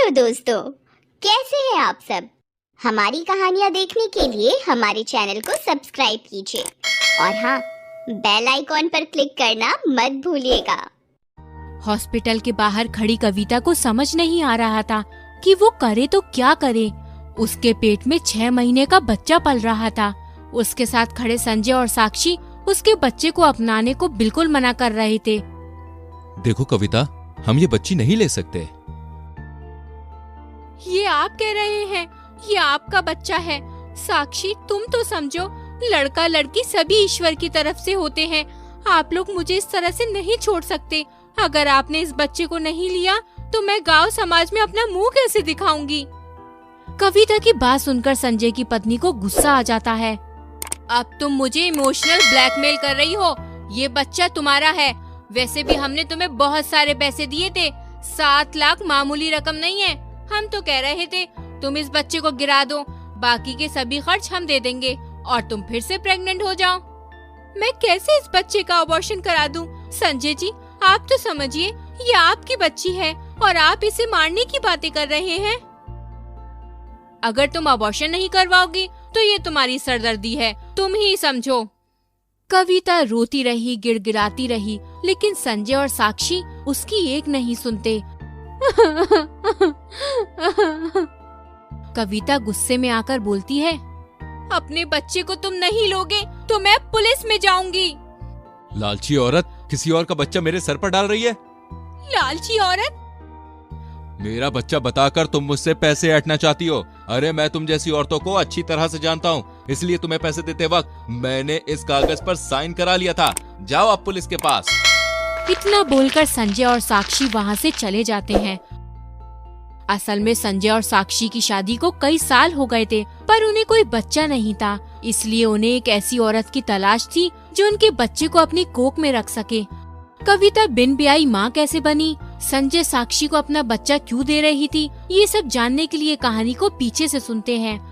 Hello दोस्तों, कैसे हैं आप सब। हमारी कहानियाँ देखने के लिए हमारे चैनल को सब्सक्राइब कीजिए और हाँ, बेल आइकॉन पर क्लिक करना मत भूलिएगा। हॉस्पिटल के बाहर खड़ी कविता को समझ नहीं आ रहा था कि वो करे तो क्या करे। उसके पेट में 6 महीने का बच्चा पल रहा था। उसके साथ खड़े संजय और साक्षी उसके बच्चे को अपनाने को बिल्कुल मना कर रहे थे। देखो कविता, हम ये बच्ची नहीं ले सकते। ये आप कह रहे हैं, ये आपका बच्चा है। साक्षी, तुम तो समझो, लड़का लड़की सभी ईश्वर की तरफ से होते हैं। आप लोग मुझे इस तरह से नहीं छोड़ सकते। अगर आपने इस बच्चे को नहीं लिया तो मैं गांव समाज में अपना मुंह कैसे दिखाऊंगी। कविता की बात सुनकर संजय की पत्नी को गुस्सा आ जाता है। अब तुम मुझे इमोशनल ब्लैकमेल कर रही हो। ये बच्चा तुम्हारा है। वैसे भी हमने तुम्हें बहुत सारे पैसे दिए थे। 7 लाख मामूली रकम नहीं है। हम तो कह रहे थे तुम इस बच्चे को गिरा दो, बाकी के सभी खर्च हम दे देंगे और तुम फिर से प्रेग्नेंट हो जाओ। मैं कैसे इस बच्चे का अबॉर्शन करा दूं? संजय जी, आप तो समझिए, ये आपकी बच्ची है और आप इसे मारने की बातें कर रहे हैं। अगर तुम अबॉर्शन नहीं करवाओगी तो ये तुम्हारी सरदर्दी है, तुम ही समझो। कविता रोती रही, गिड़गिड़ाती रही, लेकिन संजय और साक्षी उसकी एक नहीं सुनते। कविता गुस्से में आकर बोलती है, अपने बच्चे को तुम नहीं लोगे तो मैं पुलिस में जाऊंगी। लालची औरत, किसी और का बच्चा मेरे सर पर डाल रही है। लालची औरत? मेरा बच्चा बताकर तुम मुझसे पैसे ऐंठना चाहती हो। अरे मैं तुम जैसी औरतों को अच्छी तरह से जानता हूँ, इसलिए तुम्हें पैसे देते वक्त मैंने इस कागज पर साइन करा लिया था। जाओ अब पुलिस के पास। इतना बोलकर संजय और साक्षी वहाँ से चले जाते हैं। असल में संजय और साक्षी की शादी को कई साल हो गए थे, पर उन्हें कोई बच्चा नहीं था। इसलिए उन्हें एक ऐसी औरत की तलाश थी जो उनके बच्चे को अपनी कोख में रख सके। कविता बिन ब्याही माँ कैसे बनी, संजय साक्षी को अपना बच्चा क्यों दे रही थी, ये सब जानने के लिए कहानी को पीछे से सुनते हैं।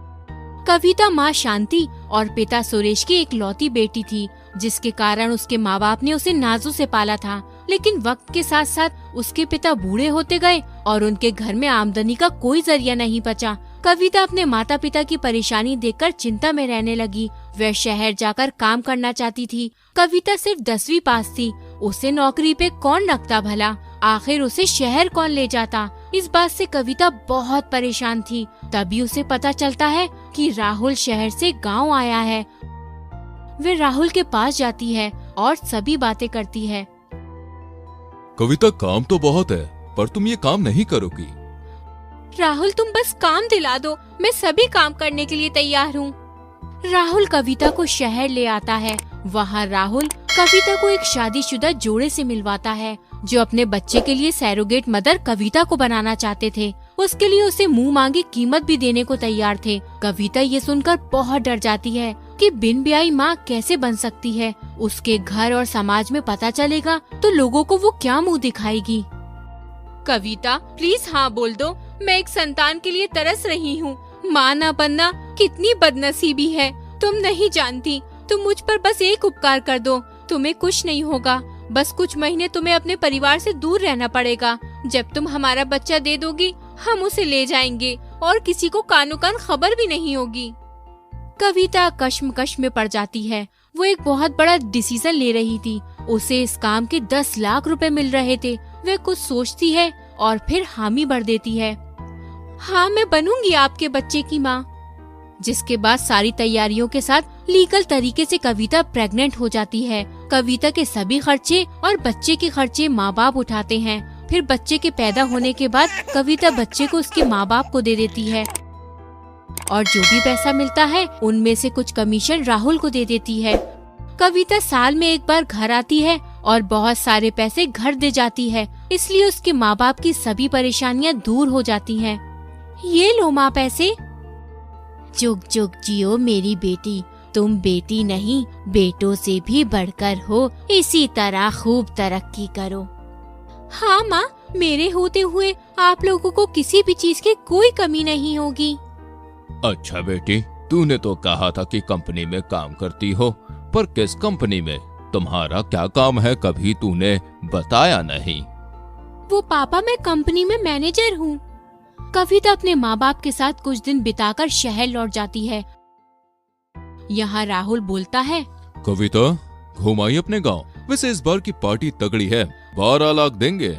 कविता माँ शांति और पिता सुरेश की इकलौती बेटी थी, जिसके कारण उसके माँ बाप ने उसे नाजों से पाला था। लेकिन वक्त के साथ साथ उसके पिता बूढ़े होते गए और उनके घर में आमदनी का कोई जरिया नहीं बचा। कविता अपने माता पिता की परेशानी देखकर चिंता में रहने लगी। वह शहर जाकर काम करना चाहती थी। कविता सिर्फ 10वीं पास थी। उसे नौकरी पे कौन रखता भला? आखिर उसे शहर कौन ले जाता? इस बात से कविता बहुत परेशान थी। तभी उसे पता चलता है कि राहुल शहर से गांव आया है। वे राहुल के पास जाती है और सभी बातें करती है। कविता, काम तो बहुत है, पर तुम ये काम नहीं करोगी। राहुल, तुम बस काम दिला दो, मैं सभी काम करने के लिए तैयार हूँ। राहुल कविता को शहर ले आता है। वहाँ राहुल कविता को एक शादीशुदा जोड़े से मिलवाता है, जो अपने बच्चे के लिए सैरोगेट मदर कविता को बनाना चाहते थे। उसके लिए उसे मुंह मांगी कीमत भी देने को तैयार थे। कविता ये सुनकर बहुत डर जाती है कि बिन ब्याही माँ कैसे बन सकती है। उसके घर और समाज में पता चलेगा तो लोगों को वो क्या मुंह दिखाएगी। कविता, प्लीज हाँ बोल दो, मैं एक संतान के लिए तरस रही हूँ। माँ ना बनना कितनी बदनसीबी है, तुम नहीं जानती। तुम मुझ पर बस एक उपकार कर दो, तुम्हें कुछ नहीं होगा। बस कुछ महीने तुम्हें अपने परिवार से दूर रहना पड़ेगा। जब तुम हमारा बच्चा दे दोगी, हम उसे ले जाएंगे और किसी को कानो कान खबर भी नहीं होगी। कविता कश्मकश में पड़ जाती है। वो एक बहुत बड़ा डिसीजन ले रही थी। उसे इस काम के 10 लाख रुपए मिल रहे थे। वह कुछ सोचती है और फिर हामी भर देती है। हाँ, मैं बनूंगी आपके बच्चे की माँ। जिसके बाद सारी तैयारियों के साथ लीगल तरीके से कविता प्रेग्नेंट हो जाती है। कविता के सभी खर्चे और बच्चे के खर्चे माँ बाप उठाते हैं। फिर बच्चे के पैदा होने के बाद कविता बच्चे को उसके माँ बाप को दे देती है और जो भी पैसा मिलता है उनमें से कुछ कमीशन राहुल को दे देती है। कविता साल में एक बार घर आती है और बहुत सारे पैसे घर दे जाती है, इसलिए उसके माँ बाप की सभी परेशानियाँ दूर हो जाती हैं। ये लो माँ पैसे। जुग जुग जियो मेरी बेटी, तुम बेटी नहीं बेटों से भी बढ़कर हो। इसी तरह खूब तरक्की करो। हाँ माँ, मेरे होते हुए आप लोगों को किसी भी चीज की कोई कमी नहीं होगी। अच्छा बेटी, तूने तो कहा था कि कंपनी में काम करती हो, पर किस कंपनी में? तुम्हारा क्या काम है, कभी तूने बताया नहीं। वो पापा, मैं कंपनी में मैनेजर हूँ। कविता अपने माँ बाप के साथ कुछ दिन बिताकर शहर लौट जाती है। यहाँ राहुल बोलता है, कविता घूम आई अपने गांव। वैसे इस बार की पार्टी तगड़ी है, 12 लाख देंगे।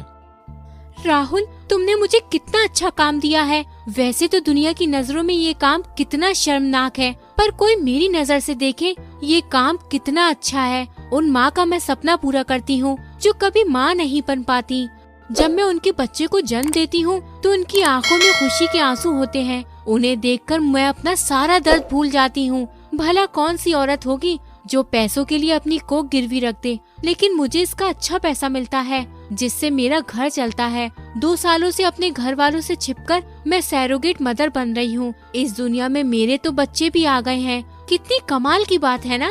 राहुल, तुमने मुझे कितना अच्छा काम दिया है। वैसे तो दुनिया की नजरों में ये काम कितना शर्मनाक है, पर कोई मेरी नजर से देखे ये काम कितना अच्छा है। उन माँ का मैं सपना पूरा करती हूँ जो कभी माँ नहीं बन पाती। जब मैं उनके बच्चे को जन्म देती हूँ तो उनकी आंखों में खुशी के आंसू होते हैं। उन्हें देखकर मैं अपना सारा दर्द भूल जाती हूँ। भला कौन सी औरत होगी जो पैसों के लिए अपनी कोख गिरवी रख दे, लेकिन मुझे इसका अच्छा पैसा मिलता है जिससे मेरा घर चलता है। 2 सालों से अपने घर वालों से छिपकर मैं सैरोगेट मदर बन रही हूँ। इस दुनिया में मेरे तो बच्चे भी आ गए हैं। कितनी कमाल की बात है ना।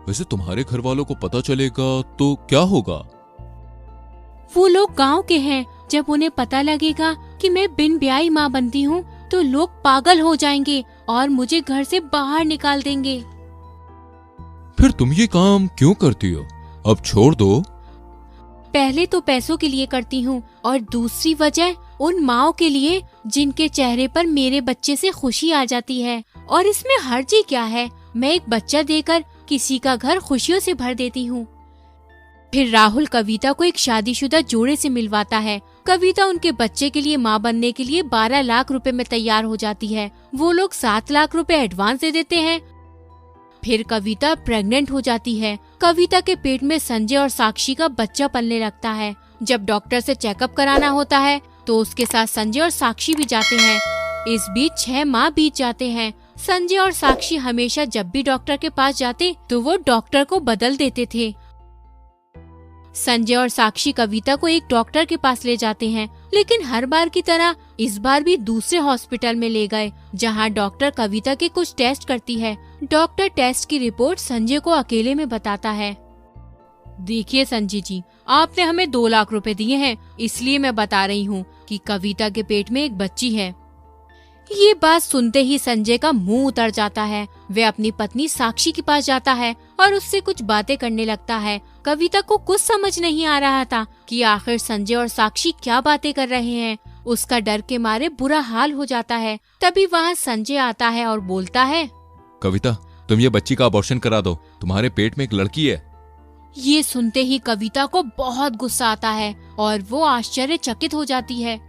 वैसे तुम्हारे घर वालों को पता चलेगा तो क्या होगा? वो लोग गांव के हैं। जब उन्हें पता लगेगा कि मैं बिन ब्याही माँ बनती हूँ तो लोग पागल हो जाएंगे और मुझे घर से बाहर निकाल देंगे। फिर तुम ये काम क्यों करती हो? अब छोड़ दो। पहले तो पैसों के लिए करती हूँ और दूसरी वजह उन माँओं के लिए जिनके चेहरे पर मेरे बच्चे से खुशी आ जाती है। और इसमें हर्जी क्या है? मैं एक बच्चा देकर किसी का घर खुशियों से भर देती हूँ। फिर राहुल कविता को एक शादीशुदा जोड़े से मिलवाता है। कविता उनके बच्चे के लिए माँ बनने के लिए 12 लाख रुपए में तैयार हो जाती है। वो लोग 7 लाख रुपए एडवांस दे देते हैं। फिर कविता प्रेग्नेंट हो जाती है। कविता के पेट में संजय और साक्षी का बच्चा पलने लगता है। जब डॉक्टर से चेकअप कराना होता है तो उसके साथ संजय और साक्षी भी जाते हैं। इस बीच 6 माह बीत जाते हैं। संजय और साक्षी हमेशा जब भी डॉक्टर के पास जाते तो वो डॉक्टर को बदल देते थे। संजय और साक्षी कविता को एक डॉक्टर के पास ले जाते हैं, लेकिन हर बार की तरह इस बार भी दूसरे हॉस्पिटल में ले गए, जहां डॉक्टर कविता के कुछ टेस्ट करती है। डॉक्टर टेस्ट की रिपोर्ट संजय को अकेले में बताता है। देखिए संजय जी, आपने हमें 2 लाख रुपए दिए हैं, इसलिए मैं बता रही हूँ कि कविता के पेट में एक बच्ची है। ये बात सुनते ही संजय का मुंह उतर जाता है। वह अपनी पत्नी साक्षी के पास जाता है और उससे कुछ बातें करने लगता है। कविता को कुछ समझ नहीं आ रहा था कि आखिर संजय और साक्षी क्या बातें कर रहे हैं। उसका डर के मारे बुरा हाल हो जाता है। तभी वहाँ संजय आता है और बोलता है, कविता, तुम ये बच्ची का अबॉर्शन करा दो, तुम्हारे पेट में एक लड़की है। ये सुनते ही कविता को बहुत गुस्सा आता है और वो आश्चर्यचकित हो जाती है।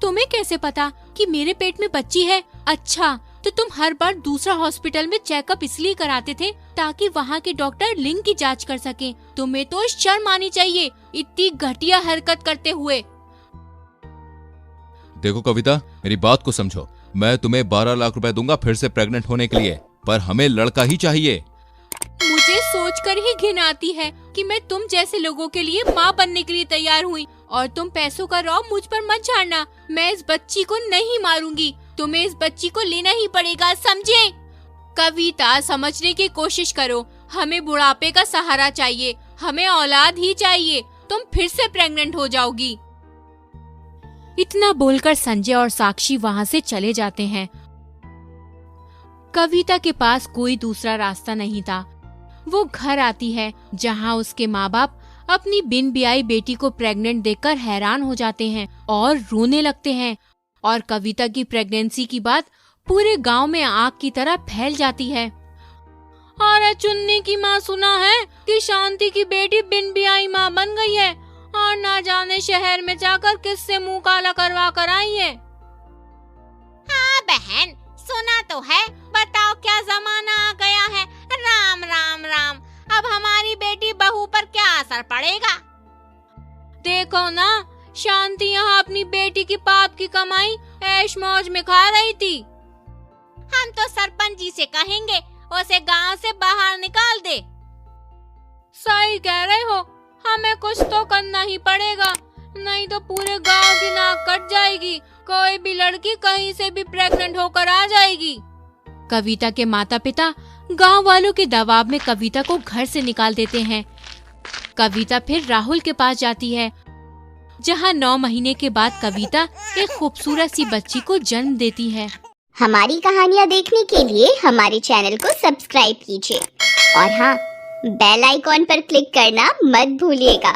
तुम्हें कैसे पता कि मेरे पेट में बच्ची है? अच्छा, तो तुम हर बार दूसरा हॉस्पिटल में चेकअप इसलिए कराते थे ताकि वहाँ के डॉक्टर लिंग की जांच कर सकें। तुम्हें तो शर्म आनी चाहिए इतनी घटिया हरकत करते हुए। देखो कविता, मेरी बात को समझो। मैं तुम्हें 12 लाख रुपए दूंगा फिर से प्रेग्नेंट होने के लिए, पर हमें लड़का ही चाहिए। मुझे सोचकर ही घिन आती है कि मैं तुम जैसे लोगों के लिए माँ बनने के लिए तैयार हुई और तुम पैसों का रौब मुझ पर मत झाड़ना। मैं इस बच्ची को नहीं मारूंगी, तुम्हें इस बच्ची को लेना ही पड़ेगा, समझे? कविता, समझने की कोशिश करो। हमें बुढ़ापे का सहारा चाहिए, हमें औलाद ही चाहिए। तुम फिर से प्रेग्नेंट हो जाओगी। इतना बोलकर संजय और साक्षी वहाँ से चले जाते हैं। कविता के पास कोई दूसरा रास्ता नहीं था। वो घर आती है जहाँ उसके माँ बाप अपनी बिन ब्याही बेटी को प्रेग्नेंट देखकर हैरान हो जाते हैं और रोने लगते हैं। और कविता की प्रेगनेंसी की बात पूरे गांव में आग की तरह फैल जाती है। अरे चुन्नी की माँ, सुना है कि शांति की बेटी बिन ब्याही माँ बन गई है और ना जाने शहर में जाकर किससे मुंह काला करवा कर आई है। हाँ बहन, सुना तो है। बताओ क्या जमाना आ गया है। राम राम राम। अब हमारी बेटी बहू पर क्या असर पड़ेगा? देखो ना, शांति यहाँ अपनी बेटी की पाप की कमाई ऐश मौज में खा रही थी। हम तो सरपंच जी से कहेंगे उसे गांव से बाहर निकाल दे। सही कह रहे हो, हमें कुछ तो करना ही पड़ेगा, नहीं तो पूरे गांव की नाक कट जाएगी। कोई भी लड़की कहीं से भी प्रेग्नेंट होकर आ जाएगी। कविता के माता पिता गांव वालों के दबाव में कविता को घर से निकाल देते हैं। कविता फिर राहुल के पास जाती है, जहां 9 महीने के बाद कविता एक खूबसूरत सी बच्ची को जन्म देती है। हमारी कहानियाँ देखने के लिए हमारे चैनल को सब्सक्राइब कीजिए और हाँ, बेल आइकॉन पर क्लिक करना मत भूलिएगा।